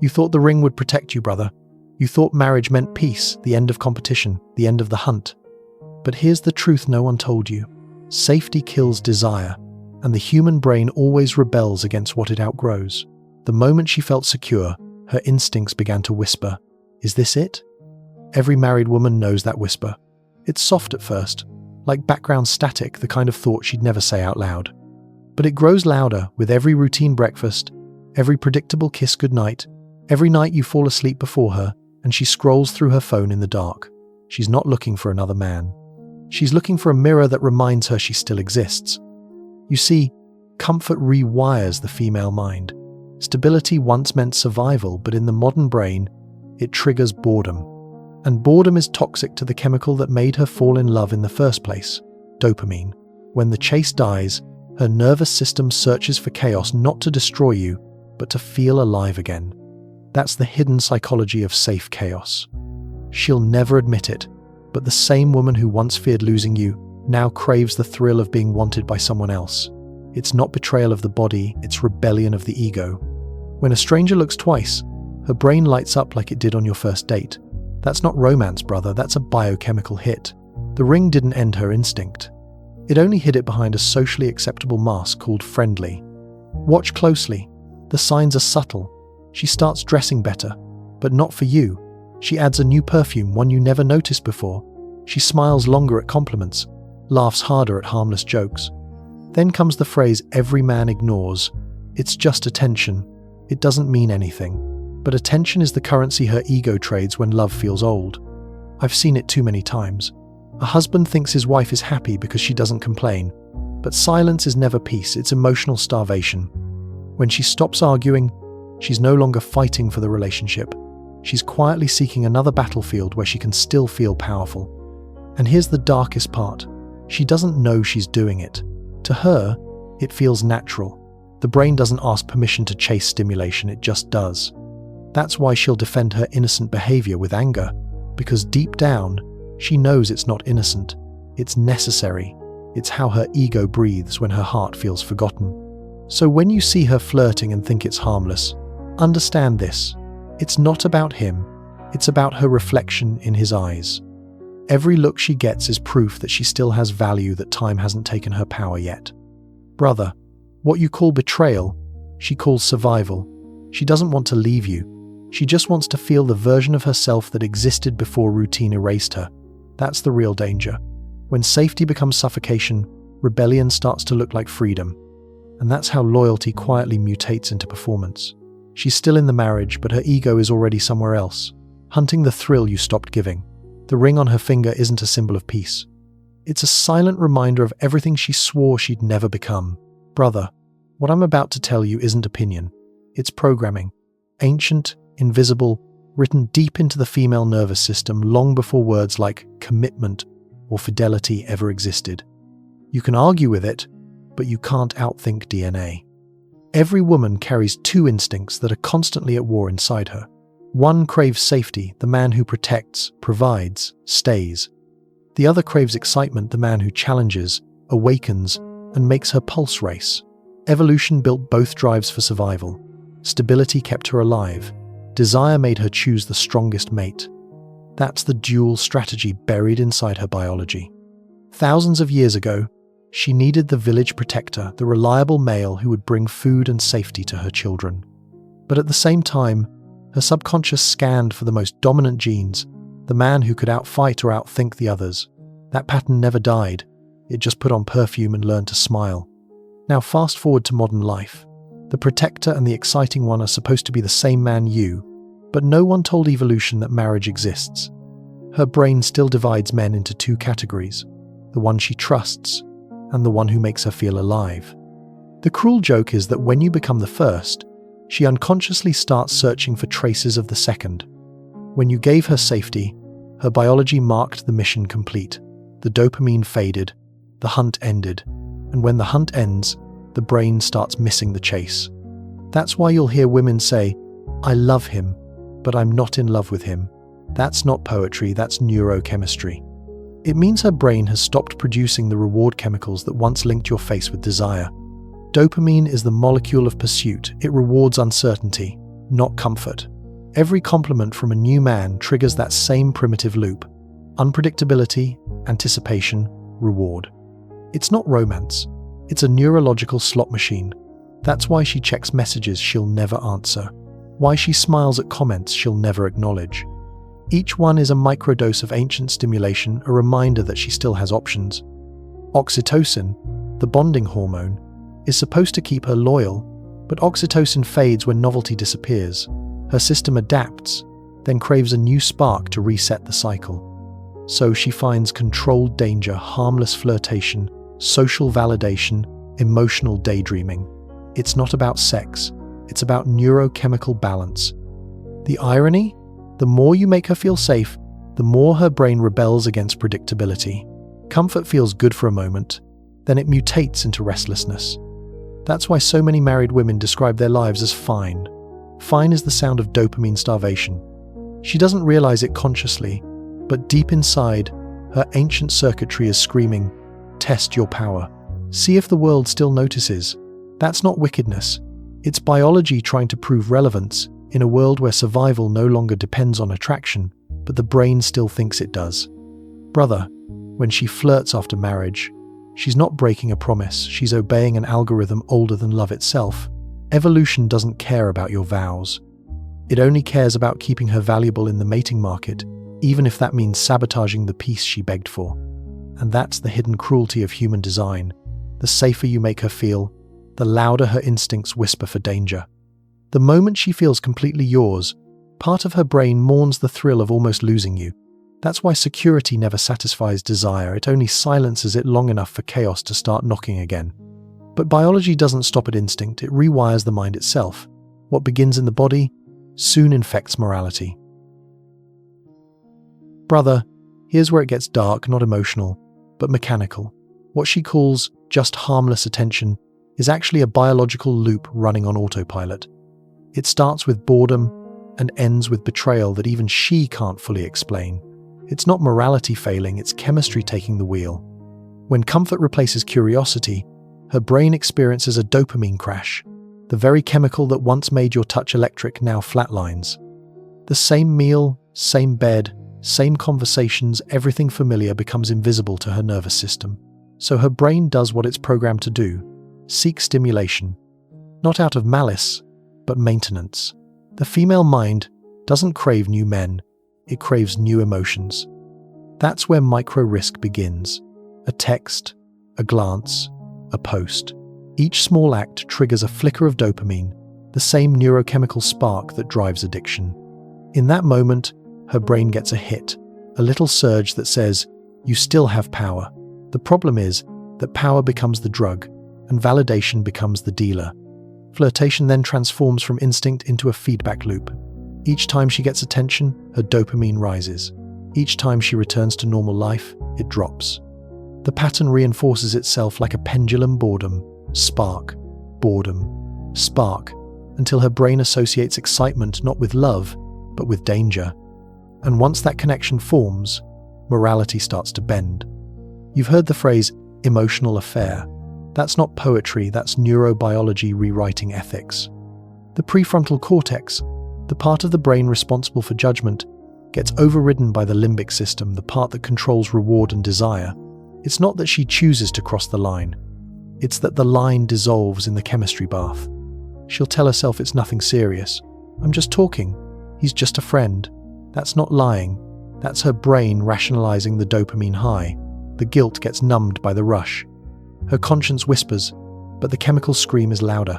You thought the ring would protect you, brother. You thought marriage meant peace, the end of competition, the end of the hunt. But here's the truth no one told you. Safety kills desire, and the human brain always rebels against what it outgrows. The moment she felt secure, her instincts began to whisper, "Is this it?" Every married woman knows that whisper. It's soft at first, like background static, the kind of thought she'd never say out loud. But it grows louder with every routine breakfast, every predictable kiss goodnight, every night you fall asleep before her, and she scrolls through her phone in the dark. She's not looking for another man. She's looking for a mirror that reminds her she still exists. You see, comfort rewires the female mind. Stability once meant survival, but in the modern brain, it triggers boredom. And boredom is toxic to the chemical that made her fall in love in the first place, dopamine. When the chase dies, her nervous system searches for chaos not to destroy you, but to feel alive again. That's the hidden psychology of safe chaos. She'll never admit it, but the same woman who once feared losing you now craves the thrill of being wanted by someone else. It's not betrayal of the body, it's rebellion of the ego. When a stranger looks twice, her brain lights up like it did on your first date. That's not romance, brother, that's a biochemical hit. The ring didn't end her instinct. It only hid it behind a socially acceptable mask called friendly. Watch closely. The signs are subtle. She starts dressing better, but not for you. She adds a new perfume, one you never noticed before. She smiles longer at compliments, laughs harder at harmless jokes. Then comes the phrase every man ignores. It's just attention. It doesn't mean anything. But attention is the currency her ego trades when love feels old. I've seen it too many times. A husband thinks his wife is happy because she doesn't complain. But silence is never peace, it's emotional starvation. When she stops arguing, she's no longer fighting for the relationship. She's quietly seeking another battlefield where she can still feel powerful. And here's the darkest part. She doesn't know she's doing it. To her, it feels natural. The brain doesn't ask permission to chase stimulation, it just does. That's why she'll defend her innocent behavior with anger, because deep down, she knows it's not innocent. It's necessary. It's how her ego breathes when her heart feels forgotten. So when you see her flirting and think it's harmless, understand this. It's not about him. It's about her reflection in his eyes. Every look she gets is proof that she still has value, that time hasn't taken her power yet. Brother, what you call betrayal, she calls survival. She doesn't want to leave you. She just wants to feel the version of herself that existed before routine erased her. That's the real danger. When safety becomes suffocation, rebellion starts to look like freedom. And that's how loyalty quietly mutates into performance. She's still in the marriage, but her ego is already somewhere else, hunting the thrill you stopped giving. The ring on her finger isn't a symbol of peace. It's a silent reminder of everything she swore she'd never become. Brother, what I'm about to tell you isn't opinion. It's programming. Ancient, invisible, written deep into the female nervous system long before words like commitment or fidelity ever existed. You can argue with it, but you can't outthink DNA. Every woman carries two instincts that are constantly at war inside her. One craves safety, the man who protects, provides, stays. The other craves excitement, the man who challenges, awakens, and makes her pulse race. Evolution built both drives for survival. Stability kept her alive. Desire made her choose the strongest mate. That's the dual strategy buried inside her biology. Thousands of years ago, she needed the village protector, the reliable male who would bring food and safety to her children. But at the same time, her subconscious scanned for the most dominant genes, the man who could outfight or outthink the others. That pattern never died. It just put on perfume and learned to smile. Now fast forward to modern life. The protector and the exciting one are supposed to be the same man you, but no one told evolution that marriage exists. Her brain still divides men into two categories, the one she trusts and the one who makes her feel alive. The cruel joke is that when you become the first, she unconsciously starts searching for traces of the second. When you gave her safety, her biology marked the mission complete. The dopamine faded, the hunt ended, and when the hunt ends, the brain starts missing the chase. That's why you'll hear women say, "I love him, but I'm not in love with him." That's not poetry, that's neurochemistry. It means her brain has stopped producing the reward chemicals that once linked your face with desire. Dopamine is the molecule of pursuit. It rewards uncertainty, not comfort. Every compliment from a new man triggers that same primitive loop. Unpredictability, anticipation, reward. It's not romance. It's a neurological slot machine. That's why she checks messages she'll never answer. Why she smiles at comments she'll never acknowledge. Each one is a microdose of ancient stimulation, a reminder that she still has options. Oxytocin, the bonding hormone, is supposed to keep her loyal, but oxytocin fades when novelty disappears. Her system adapts, then craves a new spark to reset the cycle. So she finds controlled danger, harmless flirtation, social validation, emotional daydreaming. It's not about sex, it's about neurochemical balance. The irony? The more you make her feel safe, the more her brain rebels against predictability. Comfort feels good for a moment, then it mutates into restlessness. That's why so many married women describe their lives as fine. Fine is the sound of dopamine starvation. She doesn't realize it consciously, but deep inside, her ancient circuitry is screaming, "Test your power. See if the world still notices." That's not wickedness. It's biology trying to prove relevance in a world where survival no longer depends on attraction, but the brain still thinks it does. Brother, when she flirts after marriage, she's not breaking a promise, she's obeying an algorithm older than love itself. Evolution doesn't care about your vows. It only cares about keeping her valuable in the mating market, even if that means sabotaging the peace she begged for. And that's the hidden cruelty of human design. The safer you make her feel, the louder her instincts whisper for danger. The moment she feels completely yours, part of her brain mourns the thrill of almost losing you. That's why security never satisfies desire, it only silences it long enough for chaos to start knocking again. But biology doesn't stop at instinct, it rewires the mind itself. What begins in the body soon infects morality. Brother, here's where it gets dark, not emotional, but mechanical. What she calls just harmless attention is actually a biological loop running on autopilot. It starts with boredom and ends with betrayal that even she can't fully explain. It's not morality failing, it's chemistry taking the wheel. When comfort replaces curiosity, her brain experiences a dopamine crash. The very chemical that once made your touch electric now flatlines. The same meal, same bed, same conversations, everything familiar becomes invisible to her nervous system. So her brain does what it's programmed to do, seek stimulation. Not out of malice, but maintenance. The female mind doesn't crave new men, it craves new emotions. That's where micro-risk begins. A text, a glance, a post. Each small act triggers a flicker of dopamine, the same neurochemical spark that drives addiction. In that moment, her brain gets a hit, a little surge that says, "You still have power." The problem is that power becomes the drug, and validation becomes the dealer. Flirtation then transforms from instinct into a feedback loop. Each time she gets attention, her dopamine rises. Each time she returns to normal life, it drops. The pattern reinforces itself like a pendulum: boredom, spark, boredom, spark, until her brain associates excitement not with love, but with danger. And once that connection forms, morality starts to bend. You've heard the phrase emotional affair. That's not poetry, that's neurobiology rewriting ethics. The prefrontal cortex, the part of the brain responsible for judgment, gets overridden by the limbic system, the part that controls reward and desire. It's not that she chooses to cross the line. It's that the line dissolves in the chemistry bath. She'll tell herself it's nothing serious. "I'm just talking. He's just a friend." That's not lying. That's her brain rationalizing the dopamine high. The guilt gets numbed by the rush. Her conscience whispers, but the chemical scream is louder.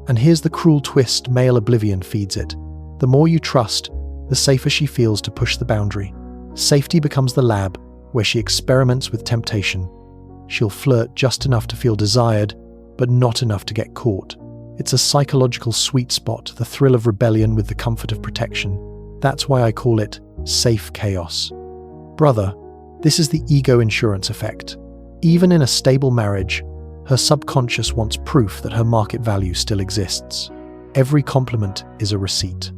And here's the cruel twist: male oblivion feeds it. The more you trust, the safer she feels to push the boundary. Safety becomes the lab where she experiments with temptation. She'll flirt just enough to feel desired, but not enough to get caught. It's a psychological sweet spot, the thrill of rebellion with the comfort of protection. That's why I call it safe chaos. Brother, this is the ego insurance effect. Even in a stable marriage, her subconscious wants proof that her market value still exists. Every compliment is a receipt.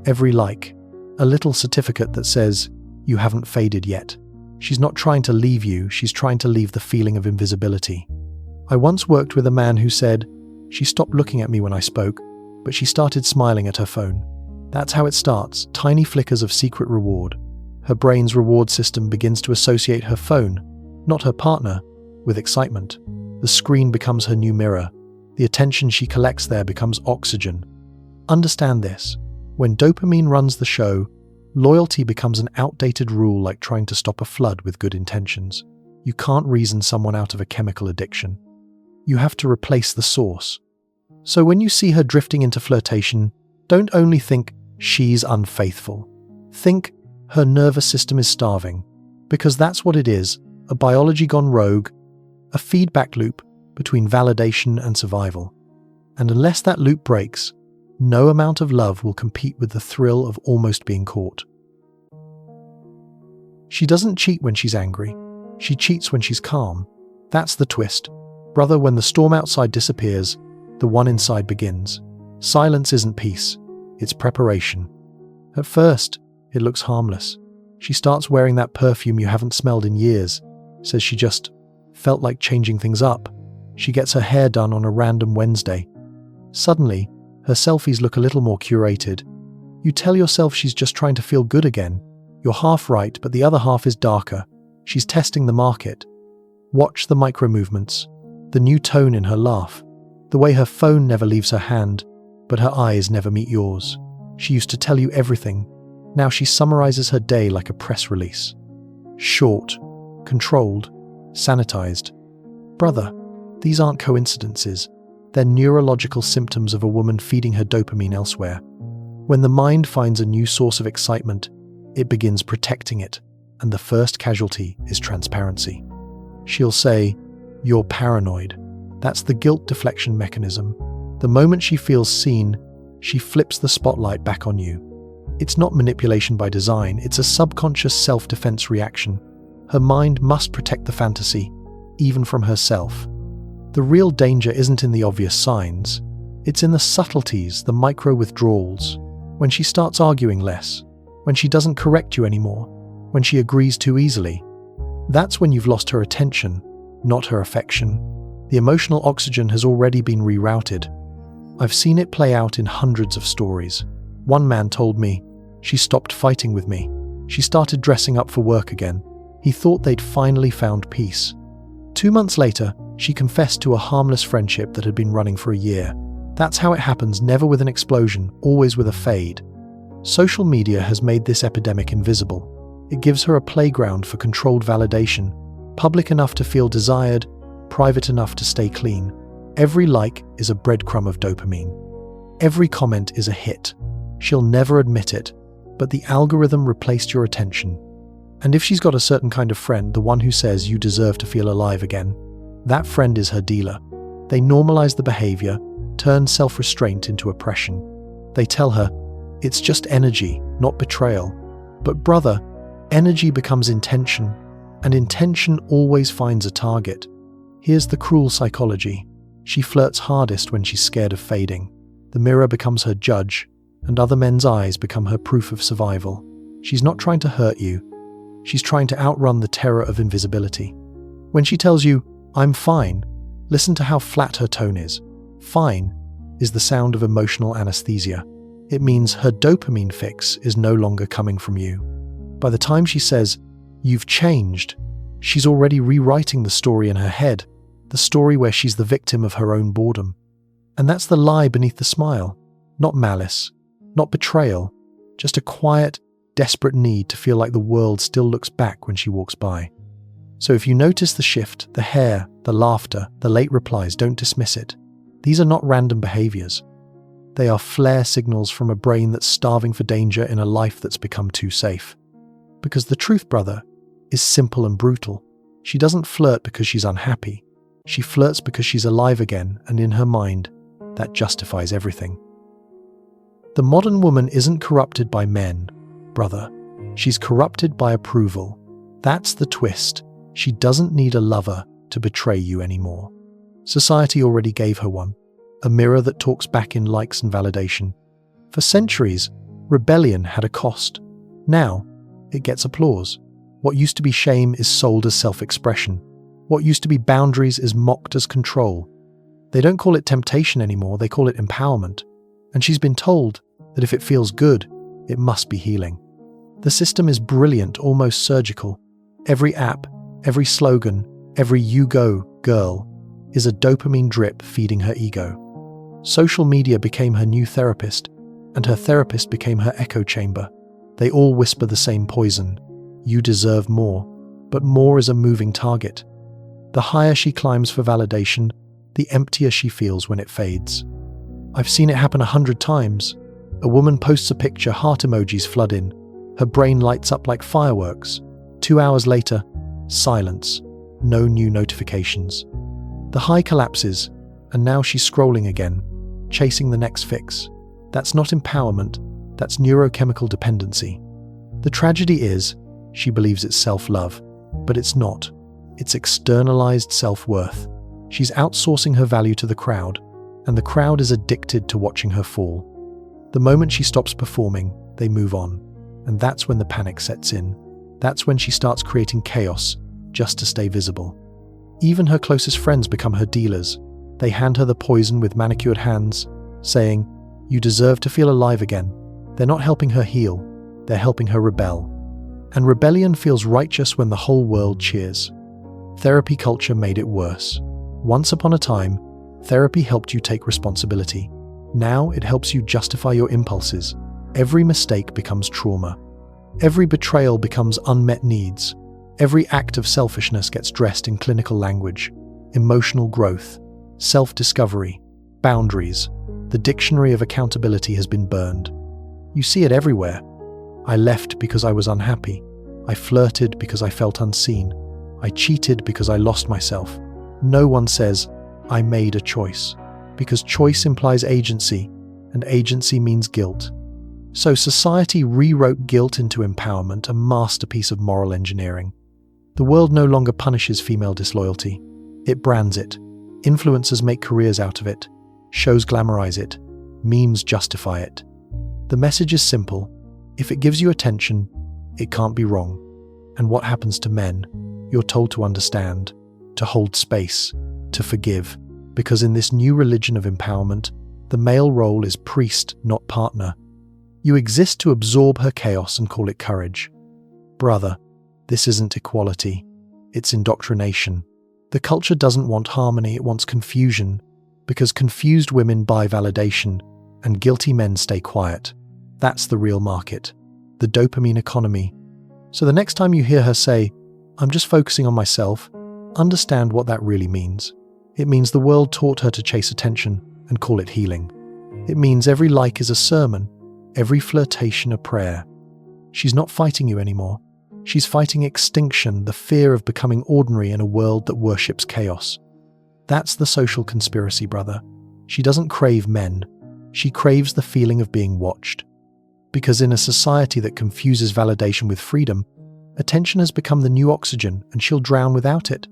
Every like, a little certificate that says, "You haven't faded yet." She's not trying to leave you, she's trying to leave the feeling of invisibility. I once worked with a man who said, "She stopped looking at me when I spoke, but she started smiling at her phone." That's how it starts, tiny flickers of secret reward. Her brain's reward system begins to associate her phone, not her partner, with excitement. The screen becomes her new mirror. The attention she collects there becomes oxygen. Understand this. When dopamine runs the show, loyalty becomes an outdated rule, like trying to stop a flood with good intentions. You can't reason someone out of a chemical addiction. You have to replace the source. So when you see her drifting into flirtation, don't only think she's unfaithful. Think her nervous system is starving, because that's what it is, a biology gone rogue, a feedback loop between validation and survival. And unless that loop breaks, no amount of love will compete with the thrill of almost being caught. She doesn't cheat when she's angry. She cheats when she's calm. That's the twist. Brother, when the storm outside disappears, the one inside begins. Silence isn't peace, it's preparation. At first, it looks harmless. She starts wearing that perfume you haven't smelled in years, says she just felt like changing things up. She gets her hair done on a random Wednesday. Suddenly, her selfies look a little more curated. You tell yourself she's just trying to feel good again. You're half right, but the other half is darker. She's testing the market. Watch the micro movements, the new tone in her laugh, the way her phone never leaves her hand, but her eyes never meet yours. She used to tell you everything. Now she summarizes her day like a press release. Short, controlled, sanitized. Brother, these aren't coincidences. They're neurological symptoms of a woman feeding her dopamine elsewhere. When the mind finds a new source of excitement, it begins protecting it, and the first casualty is transparency. She'll say, "You're paranoid." That's the guilt deflection mechanism. The moment she feels seen, she flips the spotlight back on you. It's not manipulation by design, it's a subconscious self-defense reaction. Her mind must protect the fantasy, even from herself. The real danger isn't in the obvious signs. It's in the subtleties, the micro withdrawals. When she starts arguing less, when she doesn't correct you anymore, when she agrees too easily. That's when you've lost her attention, not her affection. The emotional oxygen has already been rerouted. I've seen it play out in hundreds of stories. One man told me, "She stopped fighting with me. She started dressing up for work again." He thought they'd finally found peace. 2 months later, she confessed to a harmless friendship that had been running for a year. That's how it happens, never with an explosion, always with a fade. Social media has made this epidemic invisible. It gives her a playground for controlled validation, public enough to feel desired, private enough to stay clean. Every like is a breadcrumb of dopamine. Every comment is a hit. She'll never admit it, but the algorithm replaced your attention. And if she's got a certain kind of friend, the one who says you deserve to feel alive again, that friend is her dealer. They normalize the behavior, turn self-restraint into oppression. They tell her, it's just energy, not betrayal. But brother, energy becomes intention, and intention always finds a target. Here's the cruel psychology. She flirts hardest when she's scared of fading. The mirror becomes her judge, and other men's eyes become her proof of survival. She's not trying to hurt you. She's trying to outrun the terror of invisibility. When she tells you, "I'm fine," listen to how flat her tone is. Fine is the sound of emotional anesthesia. It means her dopamine fix is no longer coming from you. By the time she says, "You've changed," she's already rewriting the story in her head, the story where she's the victim of her own boredom. And that's the lie beneath the smile. Not malice, not betrayal, just a quiet, desperate need to feel like the world still looks back when she walks by. So if you notice the shift, the hair, the laughter, the late replies, don't dismiss it. These are not random behaviors. They are flare signals from a brain that's starving for danger in a life that's become too safe. Because the truth, brother, is simple and brutal. She doesn't flirt because she's unhappy. She flirts because she's alive again, and in her mind, that justifies everything. The modern woman isn't corrupted by men, brother. She's corrupted by approval. That's the twist. She doesn't need a lover to betray you anymore. Society already gave her one, a mirror that talks back in likes and validation. For centuries, rebellion had a cost. Now, it gets applause. What used to be shame is sold as self-expression. What used to be boundaries is mocked as control. They don't call it temptation anymore, they call it empowerment. And she's been told that that if it feels good, it must be healing. The system is brilliant, almost surgical. Every app, every slogan, every "you go, girl," is a dopamine drip feeding her ego. Social media became her new therapist, and her therapist became her echo chamber. They all whisper the same poison: you deserve more, but more is a moving target. The higher she climbs for validation, the emptier she feels when it fades. I've seen it happen 100 times. A woman posts a picture, heart emojis flood in. Her brain lights up like fireworks. 2 hours later, silence. No new notifications. The high collapses, and now she's scrolling again, chasing the next fix. That's not empowerment, that's neurochemical dependency. The tragedy is, she believes it's self-love, but it's not. It's externalized self-worth. She's outsourcing her value to the crowd, and the crowd is addicted to watching her fall. The moment she stops performing, they move on, and that's when the panic sets in. That's when she starts creating chaos just to stay visible. Even her closest friends become her dealers. They hand her the poison with manicured hands, saying, "You deserve to feel alive again." They're not helping her heal, they're helping her rebel. And rebellion feels righteous when the whole world cheers. Therapy culture made it worse. Once upon a time, therapy helped you take responsibility. Now it helps you justify your impulses. Every mistake becomes trauma. Every betrayal becomes unmet needs. Every act of selfishness gets dressed in clinical language. Emotional growth, self-discovery, boundaries. The dictionary of accountability has been burned. You see it everywhere. I left because I was unhappy. I flirted because I felt unseen. I cheated because I lost myself. No one says, I made a choice, because choice implies agency, and agency means guilt. So society rewrote guilt into empowerment, a masterpiece of moral engineering. The world no longer punishes female disloyalty. It brands it. Influencers make careers out of it. Shows glamorize it. Memes justify it. The message is simple. If it gives you attention, it can't be wrong. And what happens to men? You're told to understand, to hold space, to forgive, because in this new religion of empowerment, the male role is priest, not partner. You exist to absorb her chaos and call it courage. Brother, this isn't equality. It's indoctrination. The culture doesn't want harmony, it wants confusion, because confused women buy validation, and guilty men stay quiet. That's the real market, the dopamine economy. So the next time you hear her say, I'm just focusing on myself, understand what that really means. It means the world taught her to chase attention and call it healing. It means every like is a sermon, every flirtation a prayer. She's not fighting you anymore. She's fighting extinction, the fear of becoming ordinary in a world that worships chaos. That's the social conspiracy, brother. She doesn't crave men. She craves the feeling of being watched. Because in a society that confuses validation with freedom, attention has become the new oxygen and she'll drown without it.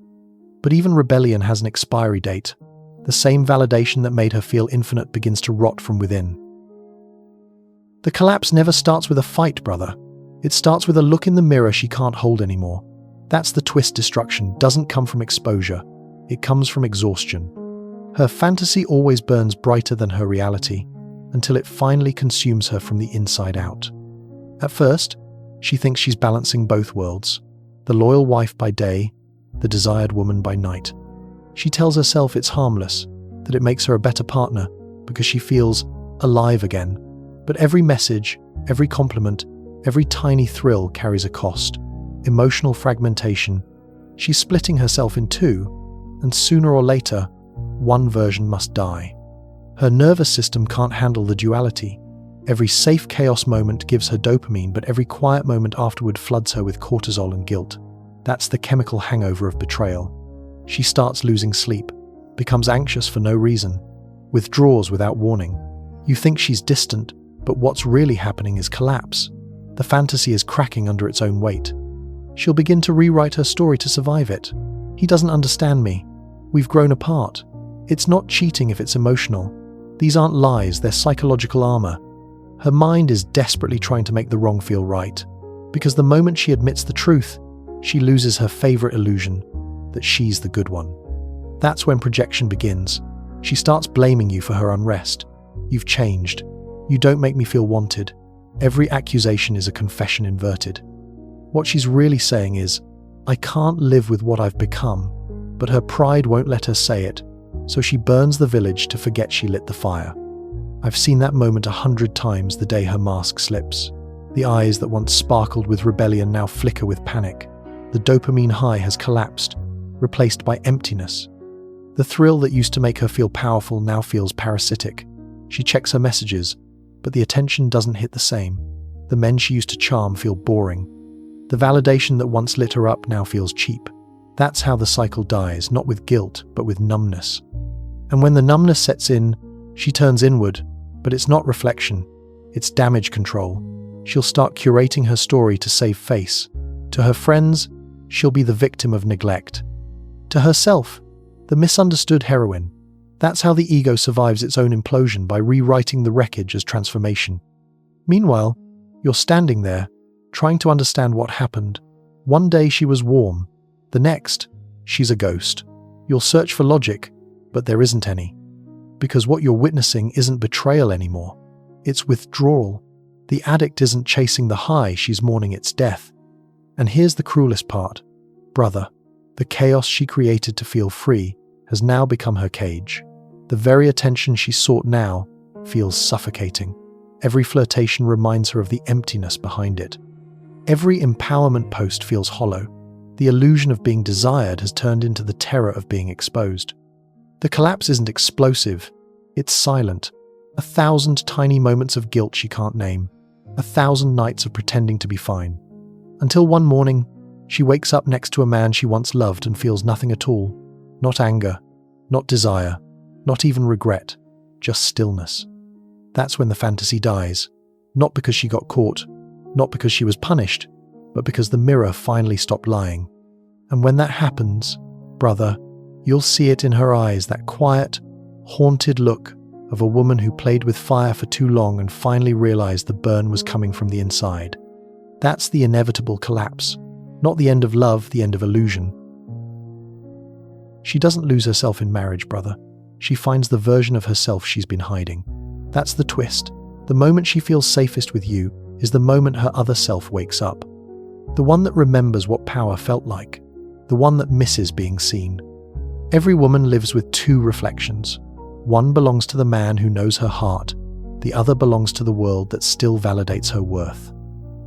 But even rebellion has an expiry date. The same validation that made her feel infinite begins to rot from within. The collapse never starts with a fight, brother. It starts with a look in the mirror she can't hold anymore. That's the twist. Destruction doesn't come from exposure. It comes from exhaustion. Her fantasy always burns brighter than her reality, until it finally consumes her from the inside out. At first, she thinks she's balancing both worlds, the loyal wife by day, the desired woman by night. She tells herself it's harmless, that it makes her a better partner, because she feels alive again. But every message, every compliment, every tiny thrill carries a cost. Emotional fragmentation. She's splitting herself in two, and sooner or later, one version must die. Her nervous system can't handle the duality. Every safe chaos moment gives her dopamine, but every quiet moment afterward floods her with cortisol and guilt. That's the chemical hangover of betrayal. She starts losing sleep, becomes anxious for no reason, withdraws without warning. You think she's distant, but what's really happening is collapse. The fantasy is cracking under its own weight. She'll begin to rewrite her story to survive it. He doesn't understand me. We've grown apart. It's not cheating if it's emotional. These aren't lies, they're psychological armor. Her mind is desperately trying to make the wrong feel right, because the moment she admits the truth, she loses her favorite illusion, that she's the good one. That's when projection begins. She starts blaming you for her unrest. You've changed. You don't make me feel wanted. Every accusation is a confession inverted. What she's really saying is, I can't live with what I've become, but her pride won't let her say it, so she burns the village to forget she lit the fire. I've seen that moment 100 times the day her mask slips. The eyes that once sparkled with rebellion now flicker with panic. The dopamine high has collapsed, replaced by emptiness. The thrill that used to make her feel powerful now feels parasitic. She checks her messages, but the attention doesn't hit the same. The men she used to charm feel boring. The validation that once lit her up now feels cheap. That's how the cycle dies, not with guilt, but with numbness. And when the numbness sets in, she turns inward, but it's not reflection, it's damage control. She'll start curating her story to save face. To her friends, she'll be the victim of neglect. To herself, the misunderstood heroine. That's how the ego survives its own implosion, by rewriting the wreckage as transformation. Meanwhile, you're standing there, trying to understand what happened. One day she was warm, the next, she's a ghost. You'll search for logic, but there isn't any. Because what you're witnessing isn't betrayal anymore. It's withdrawal. The addict isn't chasing the high, she's mourning its death. And here's the cruelest part. Brother, the chaos she created to feel free has now become her cage. The very attention she sought now feels suffocating. Every flirtation reminds her of the emptiness behind it. Every empowerment post feels hollow. The illusion of being desired has turned into the terror of being exposed. The collapse isn't explosive, it's silent. 1,000 tiny moments of guilt she can't name. 1,000 nights of pretending to be fine. Until one morning, she wakes up next to a man she once loved and feels nothing at all. Not anger, not desire, not even regret, just stillness. That's when the fantasy dies. Not because she got caught, not because she was punished, but because the mirror finally stopped lying. And when that happens, brother, you'll see it in her eyes, that quiet, haunted look of a woman who played with fire for too long and finally realized the burn was coming from the inside. That's the inevitable collapse, not the end of love, the end of illusion. She doesn't lose herself in marriage, brother. She finds the version of herself she's been hiding. That's the twist. The moment she feels safest with you is the moment her other self wakes up. The one that remembers what power felt like. The one that misses being seen. Every woman lives with two reflections. One belongs to the man who knows her heart. The other belongs to the world that still validates her worth.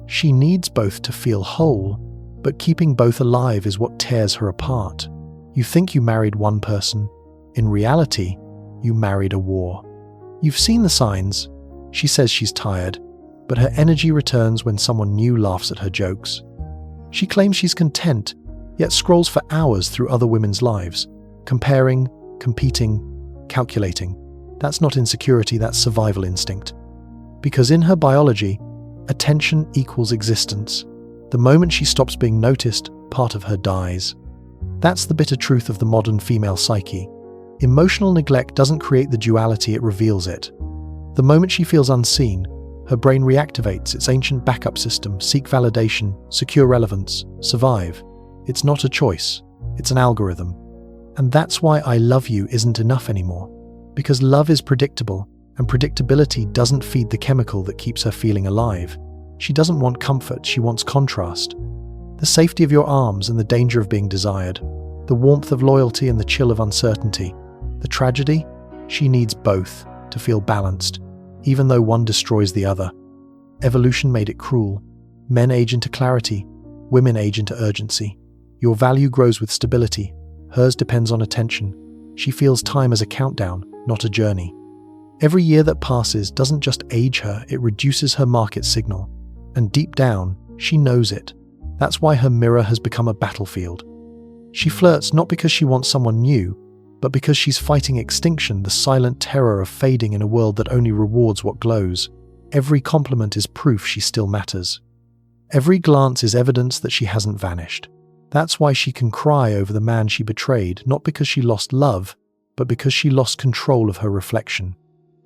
She needs both to feel whole, but keeping both alive is what tears her apart. You think you married one person. In reality, you married a war. You've seen the signs. She says she's tired, but her energy returns when someone new laughs at her jokes. She claims she's content, yet scrolls for hours through other women's lives, comparing, competing, calculating. That's not insecurity, that's survival instinct. Because in her biology, attention equals existence. The moment she stops being noticed, part of her dies. That's the bitter truth of the modern female psyche. Emotional neglect doesn't create the duality, it reveals it. The moment she feels unseen, her brain reactivates its ancient backup system, seek validation, secure relevance, survive. It's not a choice, it's an algorithm. And that's why I love you isn't enough anymore. Because love is predictable, and predictability doesn't feed the chemical that keeps her feeling alive. She doesn't want comfort, she wants contrast. The safety of your arms and the danger of being desired. The warmth of loyalty and the chill of uncertainty. The tragedy? She needs both to feel balanced, even though one destroys the other. Evolution made it cruel. Men age into clarity, women age into urgency. Your value grows with stability, hers depends on attention. She feels time as a countdown, not a journey. Every year that passes doesn't just age her, it reduces her market signal. And deep down, she knows it. That's why her mirror has become a battlefield. She flirts not because she wants someone new, but because she's fighting extinction, the silent terror of fading in a world that only rewards what glows. Every compliment is proof she still matters. Every glance is evidence that she hasn't vanished. That's why she can cry over the man she betrayed, not because she lost love, but because she lost control of her reflection.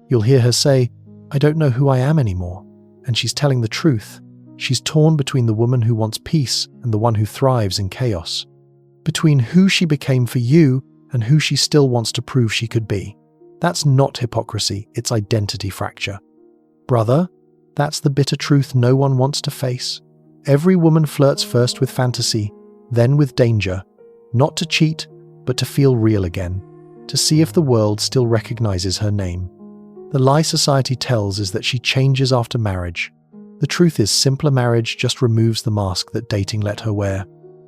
You'll hear her say, "I don't know who I am anymore," and she's telling the truth. She's torn between the woman who wants peace and the one who thrives in chaos. Between who she became for you and who she still wants to prove she could be. That's not hypocrisy, it's identity fracture. Brother, that's the bitter truth no one wants to face. Every woman flirts first with fantasy, then with danger, not to cheat, but to feel real again, to see if the world still recognizes her name. The lie society tells is that she changes after marriage. The truth is, simpler marriage just removes the mask that dating let her wear.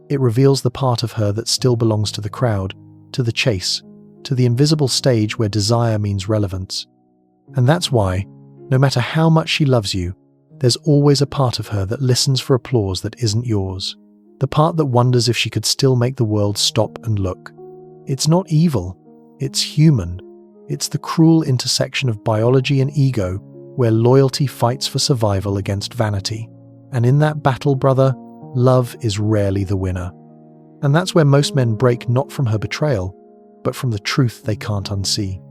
It reveals the part of her that still belongs to the crowd, to the chase, to the invisible stage where desire means relevance. And that's why, no matter how much she loves you, there's always a part of her that listens for applause that isn't yours. The part that wonders if she could still make the world stop and look. It's not evil, it's human. It's the cruel intersection of biology and ego, where loyalty fights for survival against vanity. And in that battle, brother, love is rarely the winner. And that's where most men break, not from her betrayal, but from the truth they can't unsee.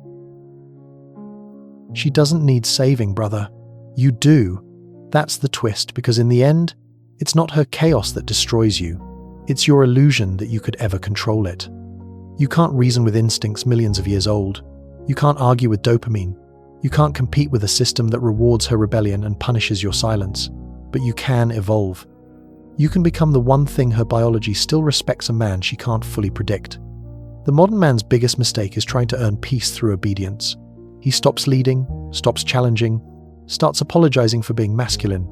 She doesn't need saving, brother. You do. That's the twist, because in the end, it's not her chaos that destroys you. It's your illusion that you could ever control it. You can't reason with instincts millions of years old. You can't argue with dopamine. You can't compete with a system that rewards her rebellion and punishes your silence. But you can evolve. You can become the one thing her biology still respects a man she can't fully predict. The modern man's biggest mistake is trying to earn peace through obedience. He stops leading, stops challenging, starts apologizing for being masculine.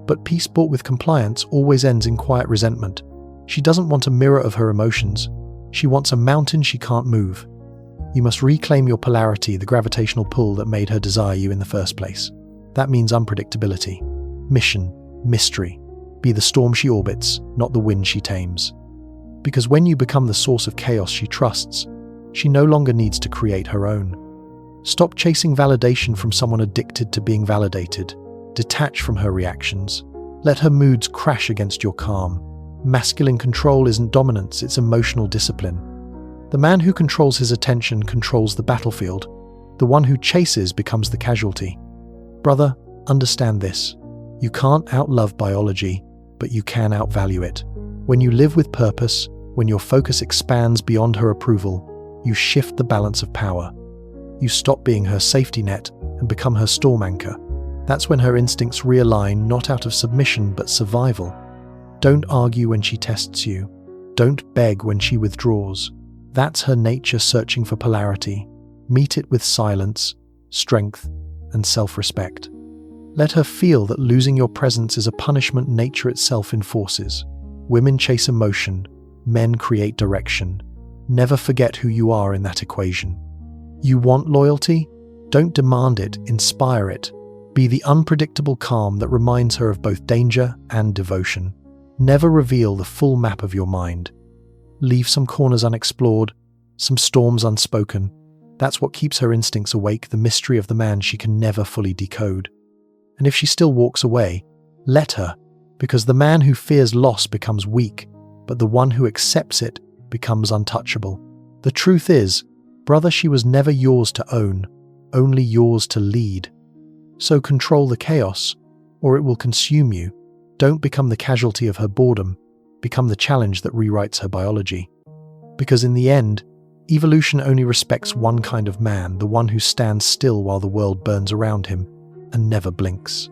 But peace bought with compliance always ends in quiet resentment. She doesn't want a mirror of her emotions. She wants a mountain she can't move. You must reclaim your polarity, the gravitational pull that made her desire you in the first place. That means unpredictability, mission, mystery. Be the storm she orbits, not the wind she tames. Because when you become the source of chaos she trusts, she no longer needs to create her own. Stop chasing validation from someone addicted to being validated. Detach from her reactions. Let her moods crash against your calm. Masculine control isn't dominance, it's emotional discipline. The man who controls his attention controls the battlefield. The one who chases becomes the casualty. Brother, understand this. You can't outlove biology, but you can outvalue it. When you live with purpose, when your focus expands beyond her approval, you shift the balance of power. You stop being her safety net and become her storm anchor. That's when her instincts realign, not out of submission but survival. Don't argue when she tests you. Don't beg when she withdraws. That's her nature searching for polarity. Meet it with silence, strength, and self-respect. Let her feel that losing your presence is a punishment nature itself enforces. Women chase emotion, men create direction. Never forget who you are in that equation. You want loyalty? Don't demand it, inspire it. Be the unpredictable calm that reminds her of both danger and devotion. Never reveal the full map of your mind. Leave some corners unexplored, some storms unspoken. That's what keeps her instincts awake, the mystery of the man she can never fully decode. And if she still walks away, let her, because the man who fears loss becomes weak, but the one who accepts it becomes untouchable. The truth is, brother, she was never yours to own, only yours to lead. So control the chaos, or it will consume you. Don't become the casualty of her boredom, become the challenge that rewrites her biology. Because in the end, evolution only respects one kind of man, the one who stands still while the world burns around him and never blinks.